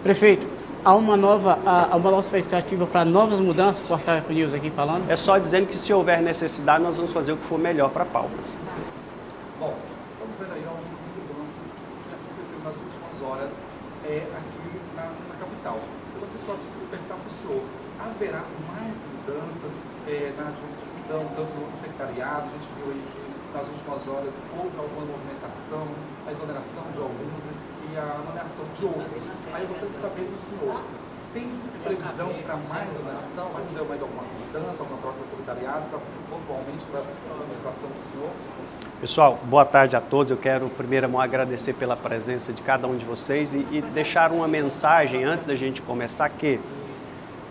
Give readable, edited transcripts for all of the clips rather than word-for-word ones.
Prefeito, há uma nova expectativa para novas mudanças, Portal News aqui falando? É só dizendo que se houver necessidade, nós vamos fazer o que for melhor para Palmas. Bom, estamos vendo aí algumas mudanças que aconteceram nas últimas horas aqui na capital. Eu gostaria de perguntar para o senhor, haverá mais mudanças na administração, tanto no secretariado? A gente viu aí que nas últimas horas houve alguma movimentação, a exoneração de alguns e a nomeação de outros. Aí eu gostaria de saber do senhor, tem previsão para mais exoneração? Vai fazer mais alguma mudança, alguma troca do secretariado, pontualmente para a administração do senhor? Pessoal, boa tarde a todos. Eu quero, primeiro, agradecer pela presença de cada um de vocês e deixar uma mensagem antes da gente começar que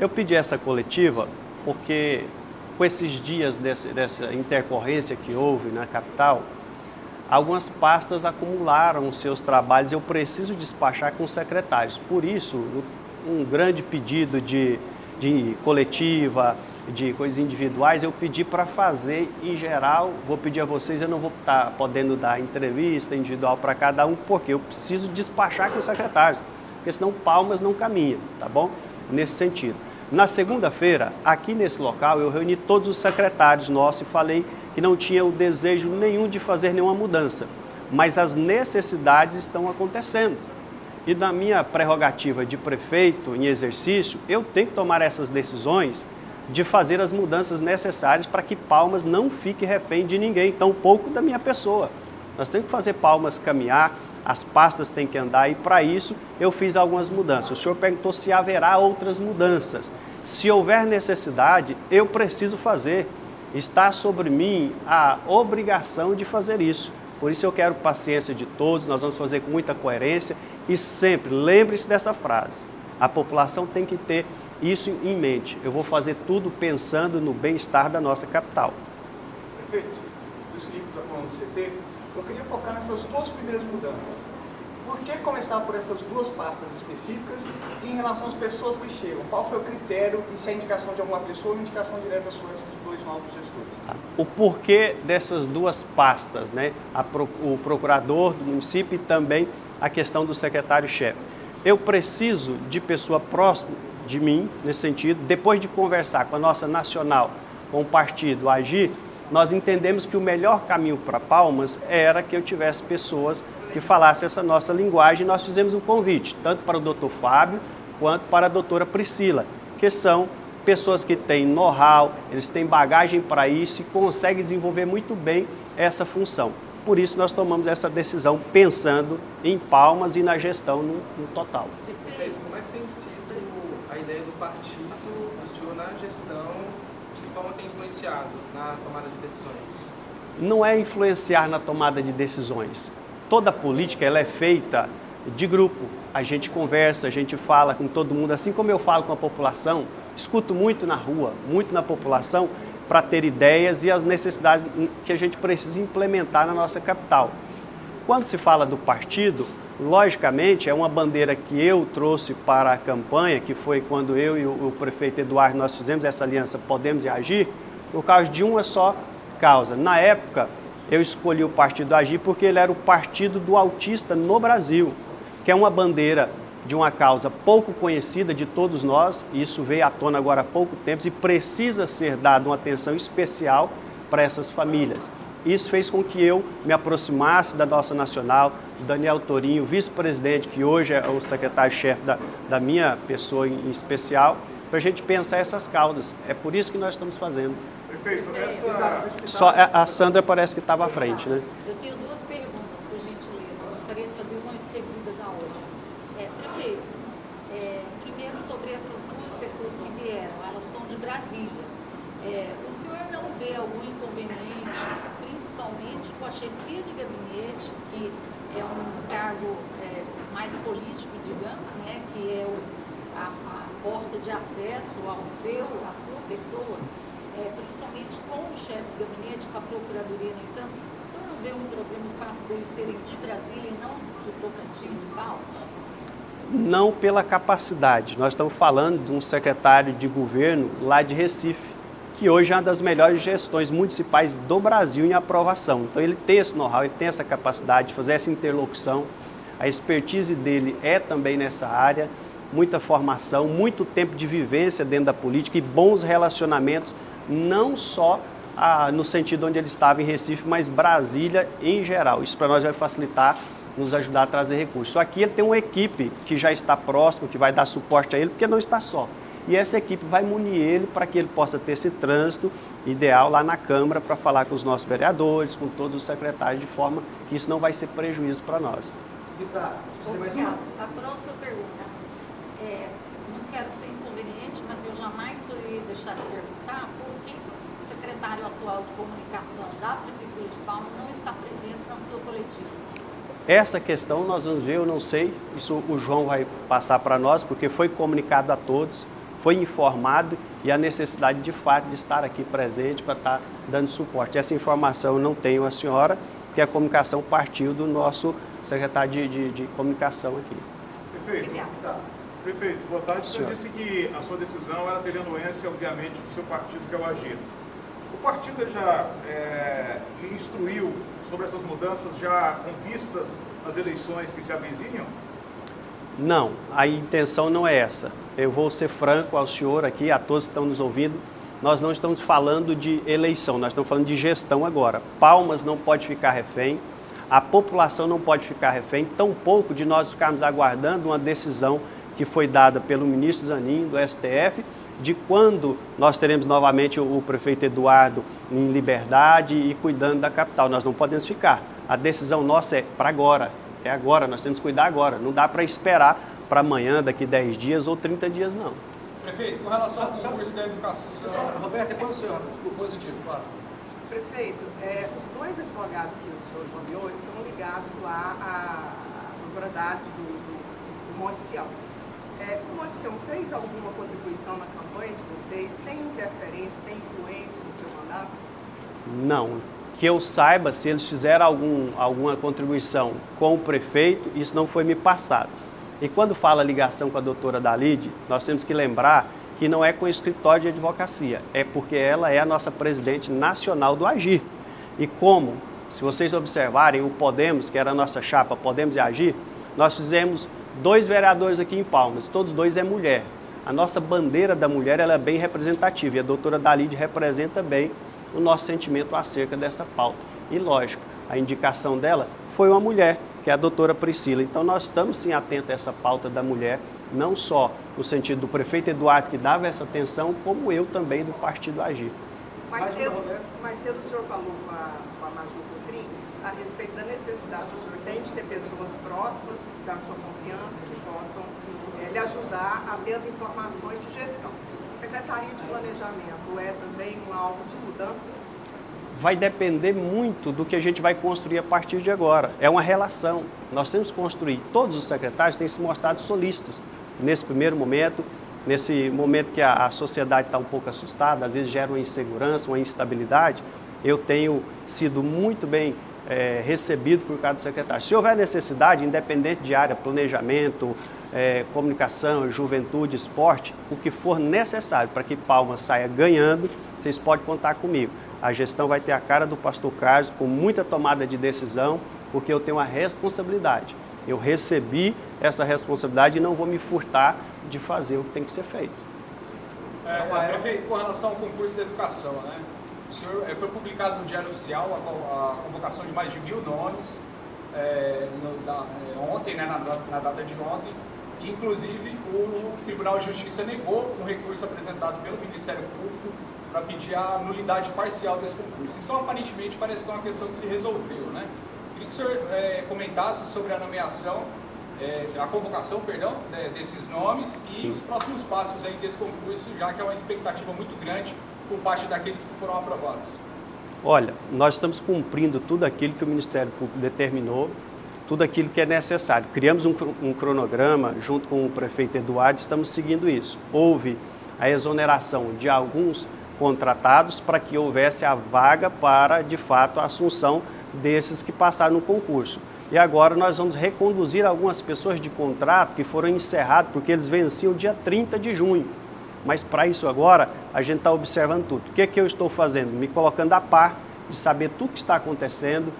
eu pedi essa coletiva porque com esses dias dessa intercorrência que houve na capital, algumas pastas acumularam os seus trabalhos e eu preciso despachar com os secretários. Por isso, um grande pedido de coletiva, de coisas individuais, eu pedi para fazer em geral. Vou pedir a vocês, eu não vou estar podendo dar entrevista individual para cada um, porque eu preciso despachar com os secretários, porque senão Palmas não caminha, tá bom? Nesse sentido. Na segunda-feira, aqui nesse local, eu reuni todos os secretários nossos e falei que não tinha o desejo nenhum de fazer nenhuma mudança, mas as necessidades estão acontecendo. E na minha prerrogativa de prefeito em exercício, eu tenho que tomar essas decisões de fazer as mudanças necessárias para que Palmas não fique refém de ninguém, tampouco da minha pessoa. Nós temos que fazer Palmas caminhar, as pastas têm que andar e para isso eu fiz algumas mudanças. O senhor perguntou se haverá outras mudanças. Se houver necessidade, eu preciso fazer. Está sobre mim a obrigação de fazer isso. Por isso eu quero paciência de todos, nós vamos fazer com muita coerência e sempre, lembre-se dessa frase, a população tem que ter isso em mente. Eu vou fazer tudo pensando no bem-estar da nossa capital. Prefeito, Luiz Felipe da Coluna do CT, eu queria focar nessas duas primeiras mudanças. Por que começar por essas duas pastas específicas e em relação às pessoas que chegam? Qual foi o critério e se é indicação de alguma pessoa ou uma indicação direta sua esses dois novos gestores? Tá. O porquê dessas duas pastas, né? O procurador do município e também a questão do secretário-chefe. Eu preciso de pessoa próxima de mim, nesse sentido, depois de conversar com a nossa nacional, com o partido Agir, nós entendemos que o melhor caminho para Palmas era que eu tivesse pessoas que falassem essa nossa linguagem. Nós fizemos um convite, tanto para o doutor Fábio, quanto para a doutora Priscila, que são pessoas que têm know-how, eles têm bagagem para isso e conseguem desenvolver muito bem essa função. Por isso nós tomamos essa decisão pensando em Palmas e na gestão no total. Perfeito. Como é que tem sido a ideia do partido, o senhor na gestão, de que forma tem influenciado na tomada de decisões? Não é influenciar na tomada de decisões. Toda política ela é feita de grupo. A gente conversa, a gente fala com todo mundo, assim como eu falo com a população, escuto muito na rua, muito na população, para ter ideias e as necessidades que a gente precisa implementar na nossa capital. Quando se fala do partido, logicamente é uma bandeira que eu trouxe para a campanha, que foi quando eu e o prefeito Eduardo nós fizemos essa aliança Podemos e Agir, por causa de uma só causa. Na época, eu escolhi o partido Agir porque ele era o partido do autista no Brasil, que é uma bandeira de uma causa pouco conhecida de todos nós, e isso veio à tona agora há pouco tempo, e precisa ser dada uma atenção especial para essas famílias. Isso fez com que eu me aproximasse da nossa nacional, do Daniel Torinho, vice-presidente, que hoje é o secretário-chefe da minha pessoa em especial, para a gente pensar essas causas. É por isso que nós estamos fazendo. Prefeito, Só a Sandra parece que estava à frente, né? Eu tenho duas perguntas, por gentileza. Eu gostaria de fazer uma em seguida da outra. Prefeito, primeiro sobre essas duas pessoas que vieram, elas são de Brasília. O senhor não vê algum inconveniente, principalmente com a chefia de gabinete, que é um cargo mais político, digamos, né, que é a porta de acesso à sua pessoa, principalmente com o chefe de gabinete, com a procuradoria, no entanto, o senhor não vê um problema no fato deles serem de Brasília e não do Tocantins, de Palmas? Não pela capacidade. Nós estamos falando de um secretário de governo lá de Recife, que hoje é uma das melhores gestões municipais do Brasil em aprovação. Então ele tem esse know-how, ele tem essa capacidade de fazer essa interlocução. A expertise dele é também nessa área. muita formação, muito tempo de vivência dentro da política e bons relacionamentos, não só no sentido onde ele estava em Recife, mas Brasília em geral. Isso para nós vai facilitar, nos ajudar a trazer recursos. Só aqui ele tem uma equipe que já está próximo, que vai dar suporte a ele, porque não está só. E essa equipe vai munir ele para que ele possa ter esse trânsito ideal lá na Câmara para falar com os nossos vereadores, com todos os secretários, de forma que isso não vai ser prejuízo para nós. Rita, você tem mais uma? A próxima pergunta. Não quero ser inconveniente, mas eu jamais poderia deixar de perguntar por que o secretário atual de comunicação da Prefeitura de Palmas não está presente na sua coletiva. Essa questão nós vamos ver, eu não sei, isso o João vai passar para nós, porque foi comunicado a todos, foi informado e a necessidade de fato de estar aqui presente para estar dando suporte. Essa informação eu não tenho a senhora, porque a comunicação partiu do nosso secretário de comunicação aqui. Prefeito, prefeito, boa tarde. O senhor disse que a sua decisão era ter anuência, obviamente, do seu partido, que é o Agir. O partido ele já lhe instruiu sobre essas mudanças, já com vistas às eleições que se avizinham? Não, a intenção não é essa. Eu vou ser franco ao senhor aqui, a todos que estão nos ouvindo, nós não estamos falando de eleição, nós estamos falando de gestão agora. Palmas não pode ficar refém, a população não pode ficar refém, tampouco de nós ficarmos aguardando uma decisão que foi dada pelo ministro Zanin, do STF, de quando nós teremos novamente o prefeito Eduardo em liberdade e cuidando da capital. Nós não podemos ficar. A decisão nossa é para agora. É agora, nós temos que cuidar agora. Não dá para esperar para amanhã, daqui 10 dias ou 30 dias, não. Prefeito, com relação ao concurso da educação... Roberto, depois o senhor, desculpa, positivo, claro. Prefeito, os dois advogados que o senhor nomeou estão ligados lá à propriedade do Monte Sião. O Monte Sião fez alguma contribuição na campanha de vocês? Tem interferência, tem influência no seu mandato? Não. Que eu saiba, se eles fizeram alguma contribuição com o prefeito, isso não foi me passado. E quando fala ligação com a doutora Dalide, nós temos que lembrar que não é com o escritório de advocacia, é porque ela é a nossa presidente nacional do Agir. E como, se vocês observarem, o Podemos, que era a nossa chapa, Podemos e Agir, nós fizemos 2 vereadores aqui em Palmas, todos 2 é mulher. A nossa bandeira da mulher ela é bem representativa e a doutora Dalide representa bem o nosso sentimento acerca dessa pauta. E lógico, a indicação dela foi uma mulher, que é a doutora Priscila. Então nós estamos sim atentos a essa pauta da mulher, não só no sentido do prefeito Eduardo, que dava essa atenção, como eu também do Partido Agir. Mais cedo o senhor falou com a Maju Cotrim a respeito da necessidade que o senhor tem de ter pessoas próximas da sua confiança que possam lhe ajudar a ter as informações de gestão. Secretaria de Planejamento é também um alvo de mudanças? Vai depender muito do que a gente vai construir a partir de agora. É uma relação. Nós temos que construir. Todos os secretários têm se mostrado solistas nesse primeiro momento, nesse momento que a sociedade está um pouco assustada, às vezes gera uma insegurança, uma instabilidade. Eu tenho sido muito bem recebido por cada secretário. Se houver necessidade, independente de área, planejamento, comunicação, juventude, esporte, o que for necessário para que Palmas saia ganhando, vocês podem contar comigo. A gestão vai ter a cara do pastor Carlos, com muita tomada de decisão, porque eu tenho uma responsabilidade. Eu recebi essa responsabilidade e não vou me furtar de fazer o que tem que ser feito. Prefeito, com relação ao concurso de educação, né? O senhor, foi publicado no Diário Oficial a convocação de mais de 1.000 nomes ontem, né, na data de ontem. Inclusive, o Tribunal de Justiça negou um recurso apresentado pelo Ministério Público para pedir a nulidade parcial desse concurso. Então, aparentemente, parece que é uma questão que se resolveu, né? Queria que o senhor comentasse sobre a nomeação, a convocação, perdão, desses nomes e Sim. os próximos passos aí desse concurso, já que é uma expectativa muito grande por parte daqueles que foram aprovados. Olha, nós estamos cumprindo tudo aquilo que o Ministério Público determinou, tudo aquilo que é necessário. Criamos um cronograma junto com o prefeito Eduardo, estamos seguindo isso. Houve a exoneração de alguns contratados para que houvesse a vaga para, de fato, a assunção desses que passaram no concurso. E agora nós vamos reconduzir algumas pessoas de contrato que foram encerrados porque eles venciam dia 30 de junho. Mas para isso agora, a gente está observando tudo. O que é que eu estou fazendo? Me colocando a par de saber tudo que está acontecendo,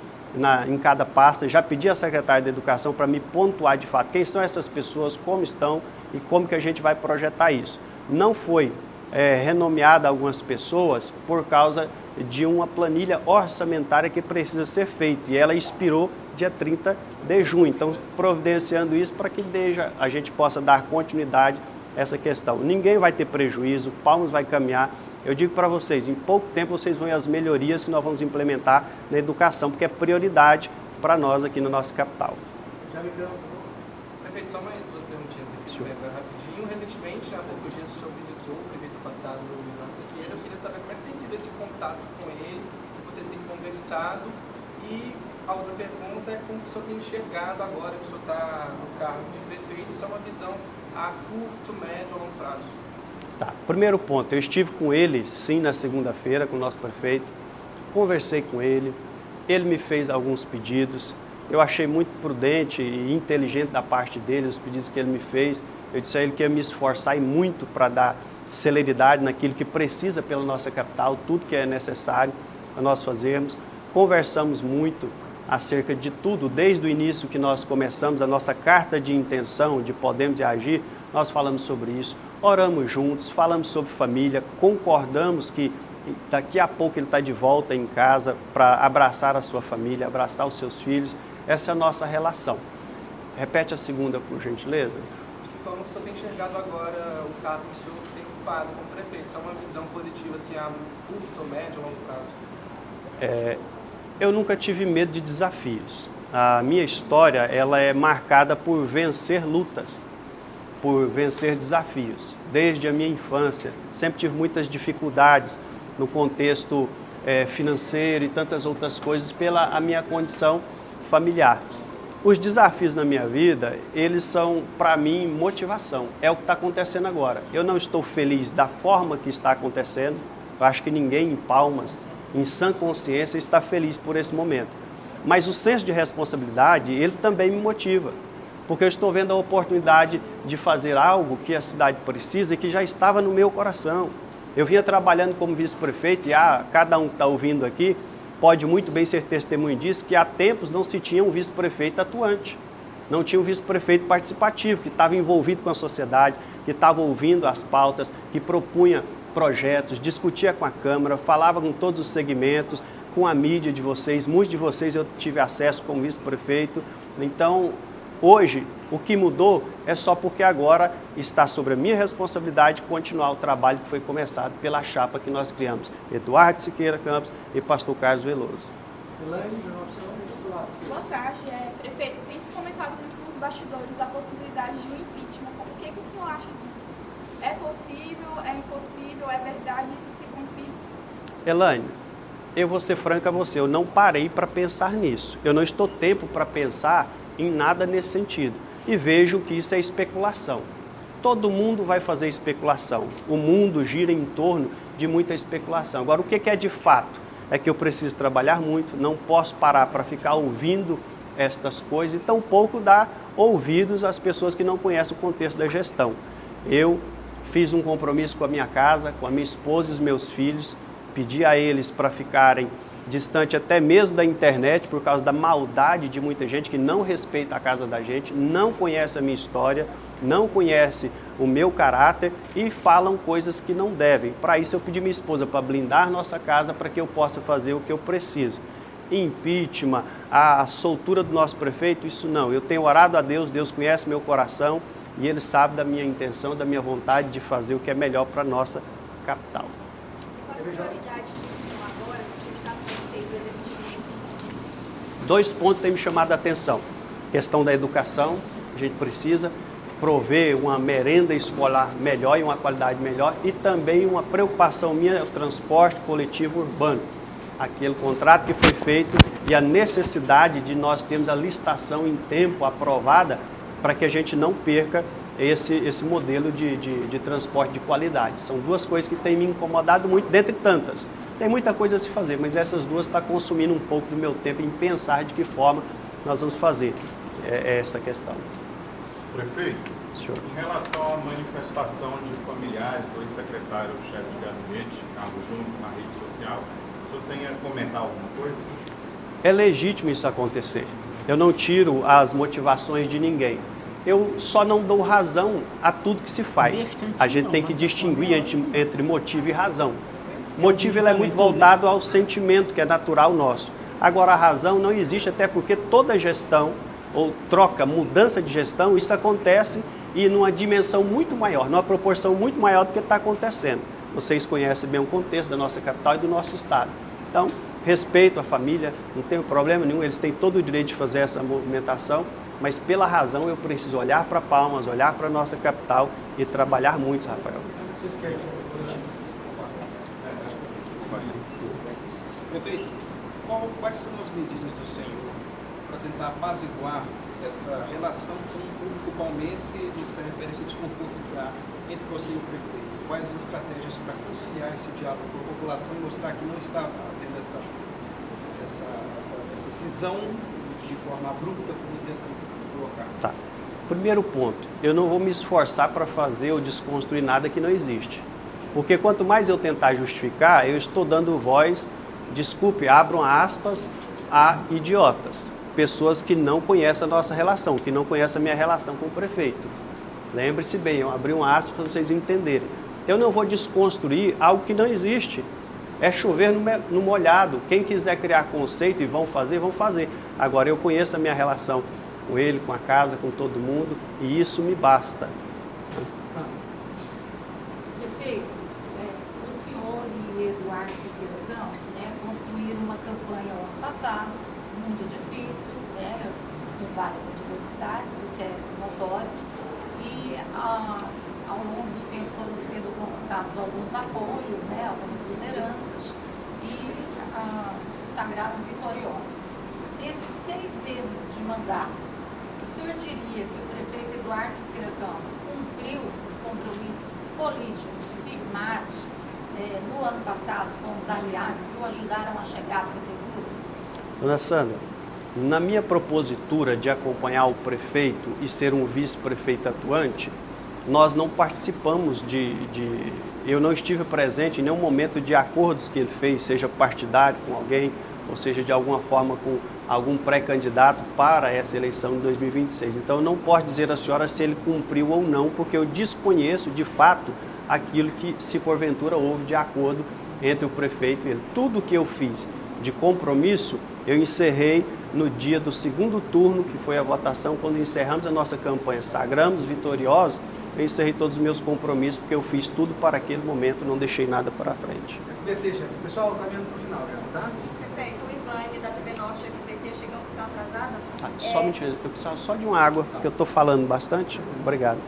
em cada pasta, já pedi à secretária de Educação para me pontuar de fato quem são essas pessoas, como estão e como que a gente vai projetar isso. Não foi renomeada algumas pessoas por causa de uma planilha orçamentária que precisa ser feita e ela expirou dia 30 de junho. Então, providenciando isso para que a gente possa dar continuidade a essa questão. Ninguém vai ter prejuízo, Palmas vai caminhar. Eu digo para vocês, em pouco tempo vocês vão ver as melhorias que nós vamos implementar na educação, porque é prioridade para nós aqui na nossa capital. Prefeito, só mais duas perguntinhas aqui também, rapidinho. Recentemente, há poucos dias, o senhor visitou o prefeito afastado do Milano Siqueira. Eu queria saber como é que tem sido esse contato com ele, que vocês têm conversado. E a outra pergunta é como o senhor tem enxergado agora que o senhor está no cargo de prefeito, isso é uma visão a curto, médio ou longo prazo? Tá, primeiro ponto, eu estive com ele, sim, na segunda-feira, com o nosso prefeito, conversei com ele, ele me fez alguns pedidos, eu achei muito prudente e inteligente da parte dele, os pedidos que ele me fez, eu disse a ele que ia me esforçar e muito para dar celeridade naquilo que precisa pela nossa capital, tudo que é necessário para nós fazermos, conversamos muito acerca de tudo, desde o início que nós começamos a nossa carta de intenção de Podemos e Agir, nós falamos sobre isso, oramos juntos, falamos sobre família, concordamos que daqui a pouco ele está de volta em casa para abraçar a sua família, abraçar os seus filhos, essa é a nossa relação. Repete a segunda, por gentileza. De que forma que o senhor tem enxergado agora o cargo que o senhor tem ocupado como prefeito? Isso é uma visão positiva, assim, a curto, médio ou longo prazo? Eu nunca tive medo de desafios. A minha história ela é marcada por vencer lutas, por vencer desafios. Desde a minha infância, sempre tive muitas dificuldades no contexto financeiro e tantas outras coisas pela a minha condição familiar. Os desafios na minha vida, eles são, para mim, motivação. É o que está acontecendo agora. Eu não estou feliz da forma que está acontecendo. Eu acho que ninguém em Palmas, em sã consciência, está feliz por esse momento. Mas o senso de responsabilidade, ele também me motiva, porque eu estou vendo a oportunidade de fazer algo que a cidade precisa e que já estava no meu coração. Eu vinha trabalhando como vice-prefeito e cada um que está ouvindo aqui pode muito bem ser testemunho disso, que há tempos não se tinha um vice-prefeito atuante, não tinha um vice-prefeito participativo, que estava envolvido com a sociedade, que estava ouvindo as pautas, que propunha projetos, discutia com a Câmara, falava com todos os segmentos, com a mídia de vocês, muitos de vocês eu tive acesso como vice-prefeito. Então, hoje, o que mudou é só porque agora está sobre a minha responsabilidade continuar o trabalho que foi começado pela chapa que nós criamos, Eduardo Siqueira Campos e Pastor Carlos Veloso. Boa tarde, prefeito. Tem se comentado muito nos bastidores a possibilidade de um impeachment. O que o senhor acha disso? É possível, é impossível, é verdade, isso se confirma? Elaine, eu vou ser franca a você, eu não parei para pensar nisso. Eu não estou tempo para pensar em nada nesse sentido. E vejo que isso é especulação. Todo mundo vai fazer especulação. O mundo gira em torno de muita especulação. Agora, o que é de fato? É que eu preciso trabalhar muito, não posso parar para ficar ouvindo estas coisas e tampouco dar ouvidos às pessoas que não conhecem o contexto da gestão. Eu fiz um compromisso com a minha casa, com a minha esposa e os meus filhos, pedi a eles para ficarem distante até mesmo da internet por causa da maldade de muita gente que não respeita a casa da gente, não conhece a minha história, não conhece o meu caráter e falam coisas que não devem. Para isso eu pedi minha esposa para blindar nossa casa para que eu possa fazer o que eu preciso. Impeachment, a soltura do nosso prefeito, isso não. Eu tenho orado a Deus, Deus conhece meu coração e Ele sabe da minha intenção, da minha vontade de fazer o que é melhor para a nossa capital. Quais prioridades do senhor agora que está à frente do executivo? 2 pontos têm me chamado a atenção. Questão da educação, a gente precisa prover uma merenda escolar melhor e uma qualidade melhor e também uma preocupação minha é o transporte coletivo urbano. Aquele contrato que foi feito e a necessidade de nós termos a licitação em tempo aprovada para que a gente não perca esse modelo de transporte de qualidade. São 2 coisas que têm me incomodado muito, dentre tantas. Tem muita coisa a se fazer, mas essas 2 estão consumindo um pouco do meu tempo em pensar de que forma nós vamos fazer essa questão. Prefeito, Senhor. Em relação à manifestação de familiares do ex-secretário-chefe de gabinete, Carlos Júnior, na rede social, o senhor tem a comentar alguma coisa? É legítimo isso acontecer. Eu não tiro as motivações de ninguém. Eu só não dou razão a tudo que se faz. A gente tem que distinguir entre motivo e razão. O motivo ele é muito voltado ao sentimento, que é natural nosso. Agora, a razão não existe, até porque toda gestão, ou troca, mudança de gestão, isso acontece e numa dimensão muito maior, numa proporção muito maior do que está acontecendo. Vocês conhecem bem o contexto da nossa capital e do nosso estado. Então, respeito a família, não tenho problema nenhum, eles têm todo o direito de fazer essa movimentação, mas pela razão eu preciso olhar para Palmas, olhar para a nossa capital e trabalhar muito, Rafael. Prefeito, quais são as medidas do senhor para tentar apaziguar essa relação com o público palmense no que se refere a esse desconforto que há entre você e o prefeito? Quais as estratégias para conciliar esse diálogo com a população e mostrar que não está havendo essa cisão de forma abrupta, como tentam colocar? Tá. Primeiro ponto, eu não vou me esforçar para fazer ou desconstruir nada que não existe. Porque quanto mais eu tentar justificar, eu estou dando voz, desculpe, abram aspas, a idiotas. Pessoas que não conhecem a nossa relação, que não conhecem a minha relação com o prefeito. Lembre-se bem, eu abri um aspas para vocês entenderem. Eu não vou desconstruir algo que não existe. É chover no molhado. Quem quiser criar conceito e vão fazer, vão fazer. Agora, eu conheço a minha relação com ele, com a casa, com todo mundo, e isso me basta. Prefeito, o senhor e Eduardo Siqueira Campos, construíram uma campanha ano passado, muito difícil, com várias adversidades, isso é notório, e ao longo do tempo foram sendo conquistados alguns apoios, algumas lideranças, e se sagraram vitoriosos. Nesses 6 meses de mandato, o senhor diria que o prefeito Eduardo Siqueira Campos cumpriu os compromissos políticos firmados no ano passado com os aliados que o ajudaram a chegar à prefeitura? Dona Sandra, na minha propositura de acompanhar o prefeito e ser um vice-prefeito atuante, nós não participamos eu não estive presente em nenhum momento de acordos que ele fez, seja partidário com alguém, ou seja, de alguma forma com algum pré-candidato para essa eleição de 2026. Então, eu não posso dizer à senhora se ele cumpriu ou não, porque eu desconheço, de fato, aquilo que, se porventura, houve de acordo entre o prefeito e ele. Tudo que eu fiz de compromisso, eu encerrei no dia do segundo turno, que foi a votação, quando encerramos a nossa campanha, sagramos vitoriosos, eu encerrei todos os meus compromissos, porque eu fiz tudo para aquele momento, não deixei nada para frente. SBT, chefe. Pessoal, caminhando para o final já, tá? Prefeito, o Islane da TV Norte, SBT, chegando um pouquinho atrasada. Só um minutinho, eu precisava só de uma água, porque eu estou falando bastante. Obrigado.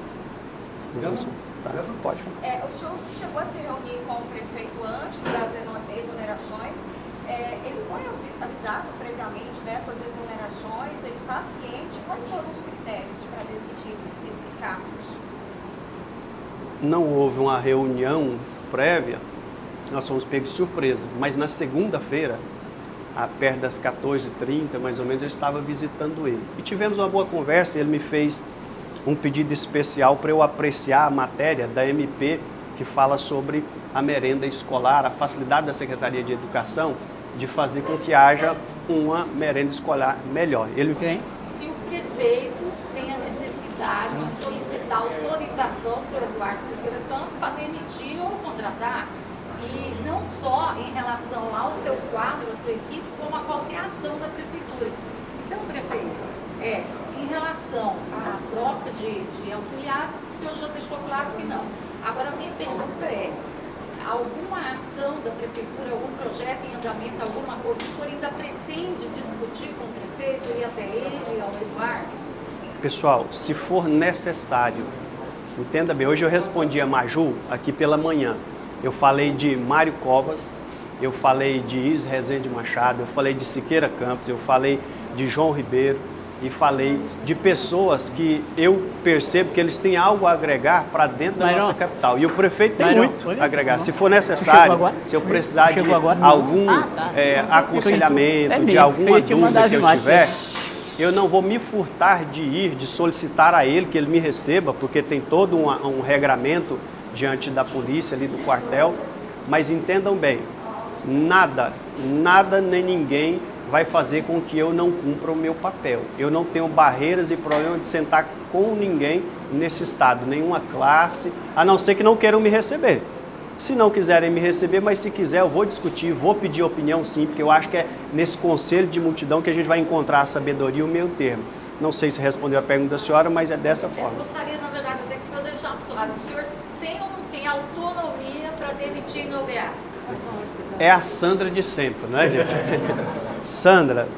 Tá, pode falar. O senhor chegou a se reunir com o prefeito antes das exonerações. Ele foi avisado previamente dessas exonerações? Ele está ciente? Quais foram os critérios para decidir esses cargos? Não houve uma reunião prévia, nós fomos pegos de surpresa, mas na segunda-feira, perto das 14h30, mais ou menos, eu estava visitando ele. E tivemos uma boa conversa, ele me fez um pedido especial para eu apreciar a matéria da MP que fala sobre a merenda escolar, a facilidade da Secretaria de Educação de fazer com que haja uma merenda escolar melhor. Se o prefeito tem a necessidade de solicitar autorização para o Eduardo Siqueira Campos para demitir ou contratar, e não só em relação ao seu quadro, à sua equipe, como a qualquer ação da prefeitura. Então, prefeito, em relação à troca de auxiliares, o senhor já deixou claro que não. Agora, a minha pergunta é, alguma ação da prefeitura, algum projeto em andamento, alguma coisa, o senhor ainda pretende discutir com o prefeito, ir até ele, ao Eduardo? Pessoal, se for necessário, entenda bem, hoje eu respondi a Maju aqui pela manhã. Eu falei de Mário Covas, eu falei de Is Rezende Machado, eu falei de Siqueira Campos, eu falei de João Ribeiro e falei de pessoas que eu percebo que eles têm algo a agregar para dentro da nossa capital. E o prefeito tem muito a agregar. Se for necessário, se eu precisar de algum aconselhamento, de alguma dúvida que eu tiver, eu não vou me furtar de ir, de solicitar a ele que ele me receba, porque tem todo um regramento diante da polícia ali do quartel. Mas entendam bem, nada nem ninguém vai fazer com que eu não cumpra o meu papel. Eu não tenho barreiras e problema de sentar com ninguém nesse estado, nenhuma classe, a não ser que não queiram me receber. Se não quiserem me receber, mas se quiser eu vou discutir, vou pedir opinião sim, porque eu acho que é nesse conselho de multidão que a gente vai encontrar a sabedoria e o meio termo. Não sei se respondeu a pergunta da senhora, mas é dessa forma. Eu gostaria, na verdade, até que o senhor deixasse claro, o senhor tem ou não tem autonomia para demitir e nomear? É a Sandra de sempre, não é, gente? Sandra,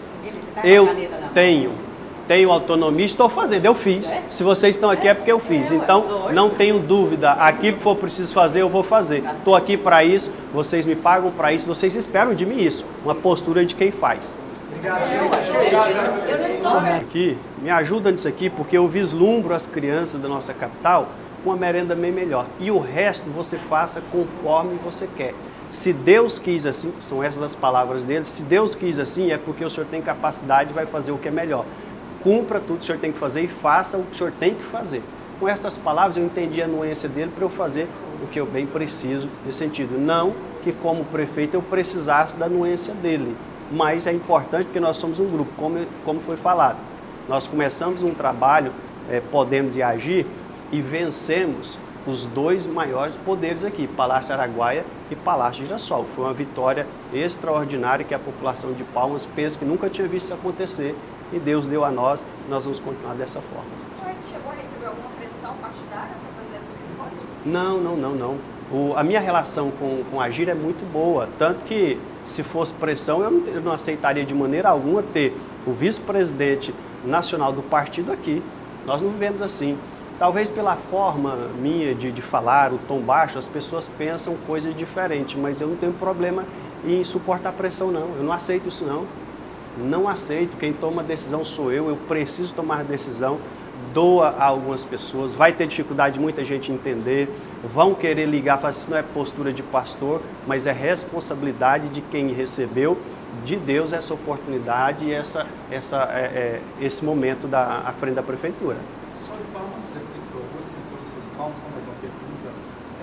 eu tenho autonomia, estou fazendo, eu fiz. Se vocês estão aqui é porque eu fiz. Então, não tenho dúvida, aquilo que for preciso fazer, eu vou fazer. Estou aqui para isso, vocês me pagam para isso, vocês esperam de mim isso. Uma postura de quem faz. Eu não estou vendo. Aqui, me ajuda nisso aqui, porque eu vislumbro as crianças da nossa capital com uma merenda bem melhor. E o resto você faça conforme você quer. Se Deus quis assim, são essas as palavras dele, se Deus quis assim é porque o senhor tem capacidade e vai fazer o que é melhor. Cumpra tudo que o senhor tem que fazer e faça o que o senhor tem que fazer. Com essas palavras eu entendi a nuance dele para eu fazer o que eu bem preciso nesse sentido. Não que como prefeito eu precisasse da nuance dele, mas é importante porque nós somos um grupo, como foi falado. Nós começamos um trabalho, Podemos e Agir, e vencemos os dois maiores poderes aqui, Palácio Araguaia e Palácio Girassol. Foi uma vitória extraordinária que a população de Palmas pensa que nunca tinha visto isso acontecer e Deus deu a nós e nós vamos continuar dessa forma. Você chegou a receber alguma pressão partidária para fazer essas escolhas? Não. A minha relação com a Agir é muito boa, tanto que se fosse pressão eu não aceitaria de maneira alguma ter o vice-presidente nacional do partido aqui. Nós não vivemos assim. Talvez pela forma minha de falar, o tom baixo, as pessoas pensam coisas diferentes, mas eu não tenho problema em suportar pressão não, eu não aceito isso não. Não aceito, quem toma a decisão sou eu preciso tomar decisão, doa a algumas pessoas, vai ter dificuldade muita gente entender, vão querer ligar, falar assim, não é postura de pastor, mas é responsabilidade de quem recebeu de Deus essa oportunidade e esse momento à frente da prefeitura. Só de Palmas, vou licenciar o senhor de Palmas, só mais uma pergunta.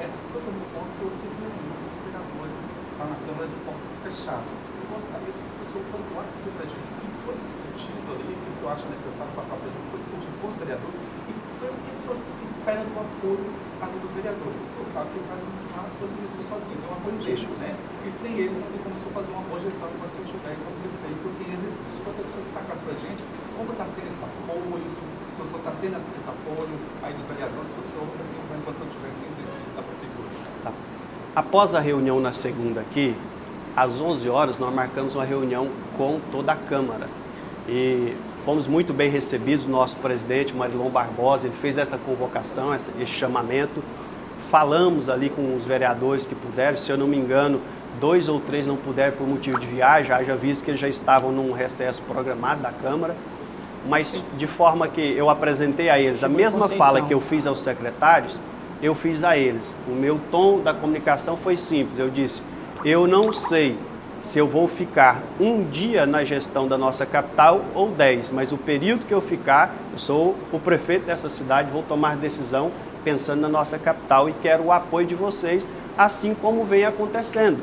Você foi como o senhor se reuniu com os vereadores lá na Câmara de Portas Fechadas. Eu gostaria que o senhor pontuasse aqui para a gente o que foi discutido ali, o que o senhor acha necessário passar para a gente, o que foi discutido com os vereadores e o que o senhor espera do apoio dos vereadores. O senhor sabe que o caso administrar, o senhor administra sozinho, tem um apoio deles, né? E sem eles não tem como o senhor fazer uma boa gestão quando o senhor estiver como prefeito em exercício. Eu gostaria que o senhor destacasse para a gente como está sendo esse apoio, se o senhor está tendo esse apoio aí dos vereadores, para o senhor administrar enquanto o senhor estiver em exercício da prefeitura. Tá. Após a reunião na segunda aqui, às 11 horas nós marcamos uma reunião com toda a Câmara e fomos muito bem recebidos, nosso presidente Marilon Barbosa, ele fez essa convocação, esse chamamento, falamos ali com os vereadores que puderam, se eu não me engano, 2 ou 3 não puderam por motivo de viagem, haja visto que eles já estavam num recesso programado da Câmara, mas de forma que eu apresentei a eles a mesma fala que eu fiz aos secretários, eu fiz a eles. O meu tom da comunicação foi simples, eu disse, eu não sei se eu vou ficar um dia na gestão da nossa capital ou 10, mas o período que eu ficar, eu sou o prefeito dessa cidade, vou tomar decisão pensando na nossa capital e quero o apoio de vocês, assim como vem acontecendo.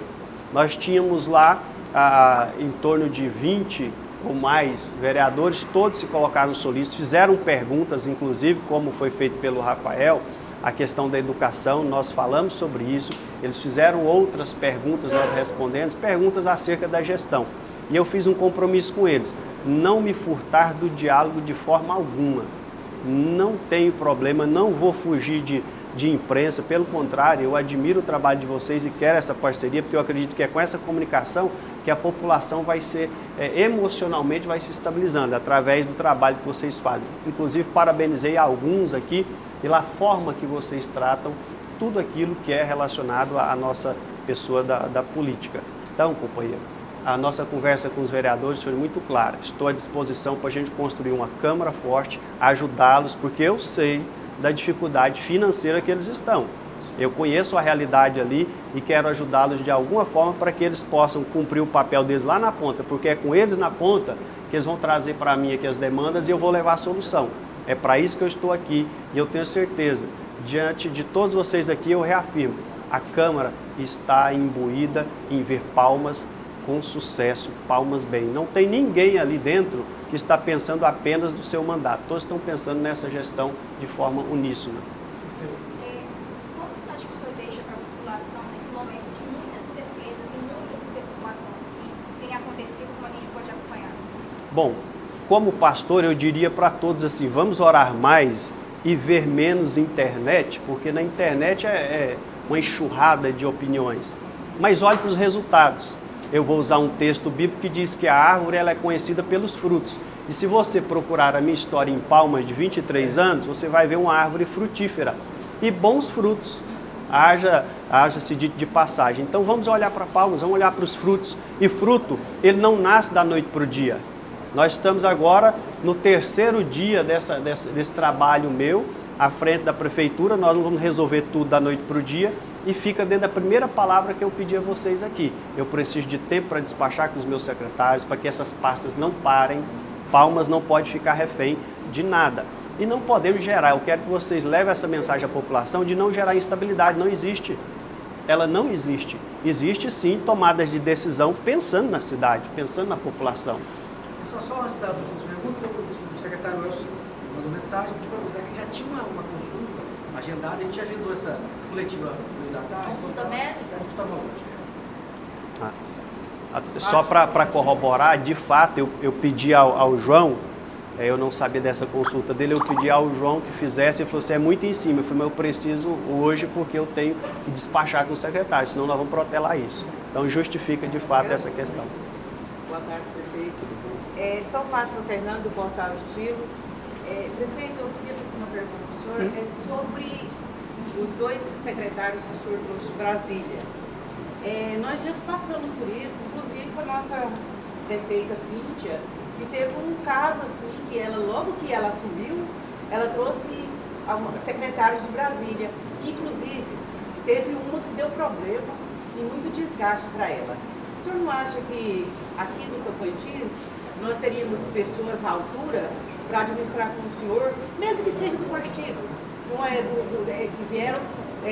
Nós tínhamos lá em torno de 20 ou mais vereadores, todos se colocaram solícitos, fizeram perguntas, inclusive, como foi feito pelo Rafael, a questão da educação, nós falamos sobre isso, eles fizeram outras perguntas, nós respondemos, perguntas acerca da gestão. E eu fiz um compromisso com eles, não me furtar do diálogo de forma alguma. Não tenho problema, não vou fugir de imprensa, pelo contrário, eu admiro o trabalho de vocês e quero essa parceria, porque eu acredito que é com essa comunicação que a população vai ser, emocionalmente vai se estabilizando, através do trabalho que vocês fazem. Inclusive, parabenizei alguns aqui pela forma que vocês tratam tudo aquilo que é relacionado à nossa pessoa da política. Então, companheiro, a nossa conversa com os vereadores foi muito clara. Estou à disposição para a gente construir uma Câmara forte, ajudá-los, porque eu sei da dificuldade financeira que eles estão. Eu conheço a realidade ali e quero ajudá-los de alguma forma para que eles possam cumprir o papel deles lá na ponta, porque é com eles na ponta que eles vão trazer para mim aqui as demandas e eu vou levar a solução. É para isso que eu estou aqui e eu tenho certeza, diante de todos vocês aqui, eu reafirmo, a Câmara está imbuída em ver Palmas com sucesso, Palmas bem. Não tem ninguém ali dentro que está pensando apenas do seu mandato. Todos estão pensando nessa gestão de forma uníssona. Qual mensagem que o senhor deixa para a população nesse momento de muitas incertezas e muitas especulações que tem acontecido, como a gente pode acompanhar? Bom, como pastor, eu diria para todos assim, vamos orar mais e ver menos internet, porque na internet é uma enxurrada de opiniões. Mas olhe para os resultados. Eu vou usar um texto bíblico que diz que a árvore ela é conhecida pelos frutos. E se você procurar a minha história em Palmas de 23 anos, você vai ver uma árvore frutífera e bons frutos. Haja-se dito de passagem. Então vamos olhar para Palmas, vamos olhar para os frutos. E fruto, ele não nasce da noite para o dia. Nós estamos agora no terceiro dia desse trabalho meu, à frente da prefeitura. Nós não vamos resolver tudo da noite para o dia. E fica dentro da primeira palavra que eu pedi a vocês aqui. Eu preciso de tempo para despachar com os meus secretários, para que essas pastas não parem. Palmas não pode ficar refém de nada. E não podemos gerar, eu quero que vocês levem essa mensagem à população de não gerar instabilidade. Não existe. Ela não existe. Existe sim tomadas de decisão pensando na cidade, pensando na população. Pessoal, só antes das últimas perguntas, o secretário Elcio mandou mensagem, pediu para avisar que já tinha uma consulta agendada, a gente agendou essa coletiva no meio da tarde. Consulta médica? Só para corroborar, de fato, eu pedi ao João, eu não sabia dessa consulta dele, eu pedi ao João que fizesse, ele falou assim, é muito em cima. Eu falei, mas eu preciso hoje porque eu tenho que despachar com o secretário, senão nós vamos protelar isso. Então justifica de fato essa questão. Boa tarde, prefeito. Sou Fátima Fernando, do Portal Estilo. Prefeito, eu queria fazer uma pergunta para o senhor, sobre os dois secretários que o senhor trouxe de Brasília. Nós já passamos por isso, inclusive com a nossa prefeita Cíntia, que teve um caso assim, que ela, logo que ela assumiu, ela trouxe secretários de Brasília. Inclusive, teve uma que deu problema e muito desgaste para ela. O senhor não acha que aqui no Tocantins nós teríamos pessoas à altura para administrar com o senhor, mesmo que seja do partido, não é que vieram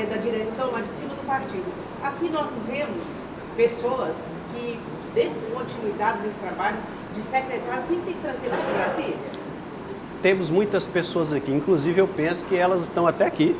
da direção lá de cima do partido. Aqui nós não temos pessoas que dê continuidade nesse trabalho de secretário, sempre tem que trazer lá para Brasília? Temos muitas pessoas aqui, inclusive eu penso que elas estão até aqui.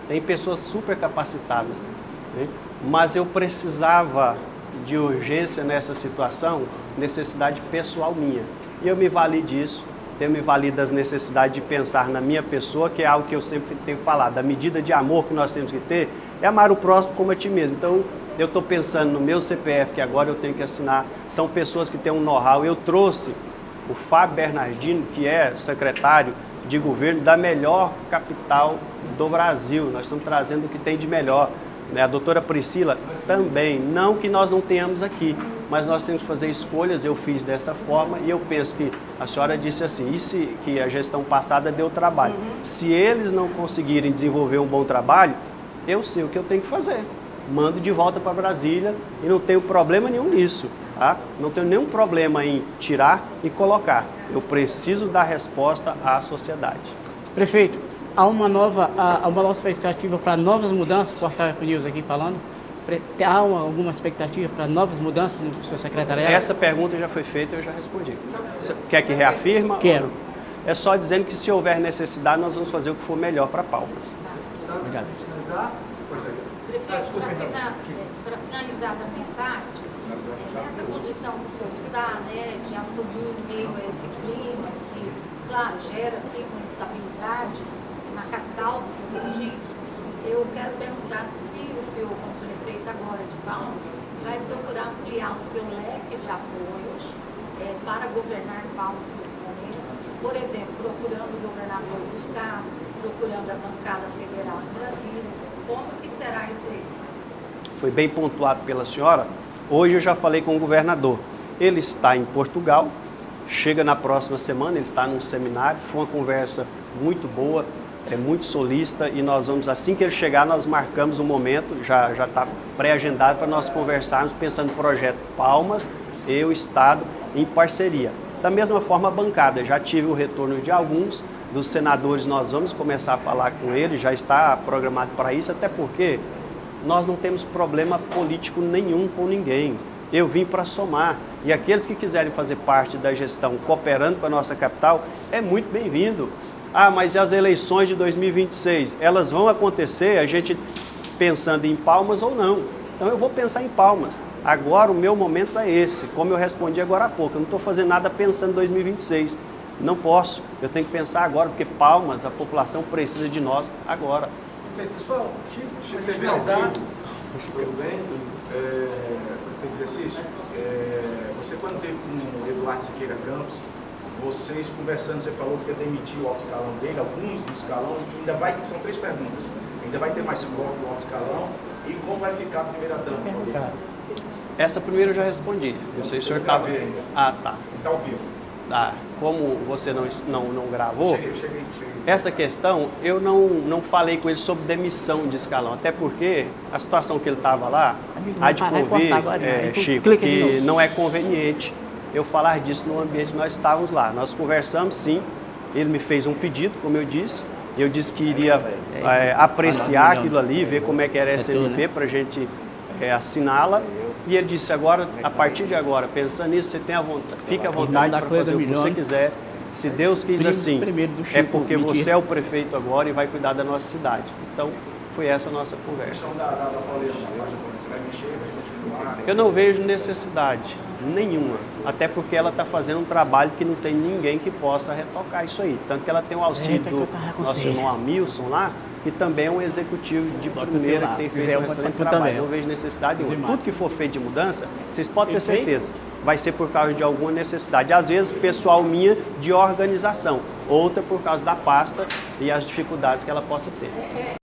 Tem pessoas super capacitadas, né? Mas eu precisava de urgência nessa situação, necessidade pessoal minha. E eu me vali disso, eu me vali das necessidades de pensar na minha pessoa, que é algo que eu sempre tenho falado. A medida de amor que nós temos que ter é amar o próximo como a ti mesmo. Então, eu estou pensando no meu CPF, que agora eu tenho que assinar. São pessoas que têm um know-how. Eu trouxe o Fábio Bernardino, que é secretário de governo da melhor capital do Brasil. Nós estamos trazendo o que tem de melhor. A doutora Priscila também, não que nós não tenhamos aqui, mas nós temos que fazer escolhas. Eu fiz dessa forma e eu penso que a senhora disse assim, que a gestão passada deu trabalho. Se eles não conseguirem desenvolver um bom trabalho, eu sei o que eu tenho que fazer. Mando de volta para Brasília e não tenho problema nenhum nisso, tá? Não tenho nenhum problema em tirar e colocar. Eu preciso dar resposta à sociedade. Prefeito, há uma nova expectativa para novas mudanças, Portal News aqui falando? Há alguma expectativa para novas mudanças no seu secretariado? Essa pergunta já foi feita e eu já respondi. Você quer que reafirma? Quero. É só dizendo que se houver necessidade, nós vamos fazer o que for melhor para Palmas. Obrigado. Prefeito, para finalizar da minha parte, nessa condição que o senhor está, né, de assumir em meio a esse clima, que, claro, gera sim uma instabilidade na capital do Tocantins, eu quero perguntar se o senhor, como prefeito agora de Palmas, vai procurar ampliar o seu leque de apoios para governar Palmas nesse momento, por exemplo, procurando o governador do estado, procurando a bancada federal em Brasília. Como que será isso aí? Foi bem pontuado pela senhora. Hoje eu já falei com o governador. Ele está em Portugal, chega na próxima semana, ele está num seminário. Foi uma conversa muito boa, muito solícita, e nós vamos, assim que ele chegar, nós marcamos um momento, já está pré-agendado para nós conversarmos, pensando no projeto Palmas e o Estado em parceria. Da mesma forma, a bancada, já tive o retorno de alguns dos senadores, nós vamos começar a falar com eles, já está programado para isso, até porque nós não temos problema político nenhum com ninguém. Eu vim para somar. E aqueles que quiserem fazer parte da gestão cooperando com a nossa capital, é muito bem-vindo. Ah, mas e as eleições de 2026? Elas vão acontecer, a gente pensando em Palmas ou não. Então eu vou pensar em Palmas. Agora o meu momento é esse, como eu respondi agora há pouco. Eu não estou fazendo nada pensando em 2026. Não posso. Eu tenho que pensar agora, porque Palmas, a população precisa de nós agora. Perfeito. Pessoal, Chico, Chico TV ao vivo. Tudo bem? Prefeito Exercício, você quando teve com o Eduardo Siqueira Campos, vocês conversando, você falou que ia demitir o alto escalão dele, alguns do escalão, e ainda vai, são 3 perguntas, ainda vai ter mais corte do alto escalão, e como vai ficar a primeira dama? Essa primeira eu já respondi. Não sei se o senhor estava... Ah, tá. Está ao vivo. Tá. Como você não gravou, cheguei. Essa questão eu não falei com ele sobre demissão de escalão, até porque a situação que ele estava lá, há de convir, Chico, que não é conveniente eu falar disso no ambiente que nós estávamos lá. Nós conversamos, sim, ele me fez um pedido, como eu disse que iria apreciar aquilo ali, ver como é que era essa SMP para a gente assiná-la. E ele disse agora, a partir de agora, pensando nisso, você tem a vontade, fique à vontade para fazer o que você quiser. Se Deus quis assim, é porque você é o prefeito agora e vai cuidar da nossa cidade. Então, foi essa a nossa conversa. Eu não vejo necessidade nenhuma, até porque ela está fazendo um trabalho que não tem ninguém que possa retocar isso aí. Tanto que ela tem o auxílio do nosso irmão Hamilson lá, que também é um executivo de primeira que tem feito um excelente trabalho. Não vejo necessidade nenhuma. Tudo que for feito de mudança, vocês podem ter certeza, vai ser por causa de alguma necessidade. Às vezes, pessoal minha, de organização. Outra por causa da pasta e as dificuldades que ela possa ter.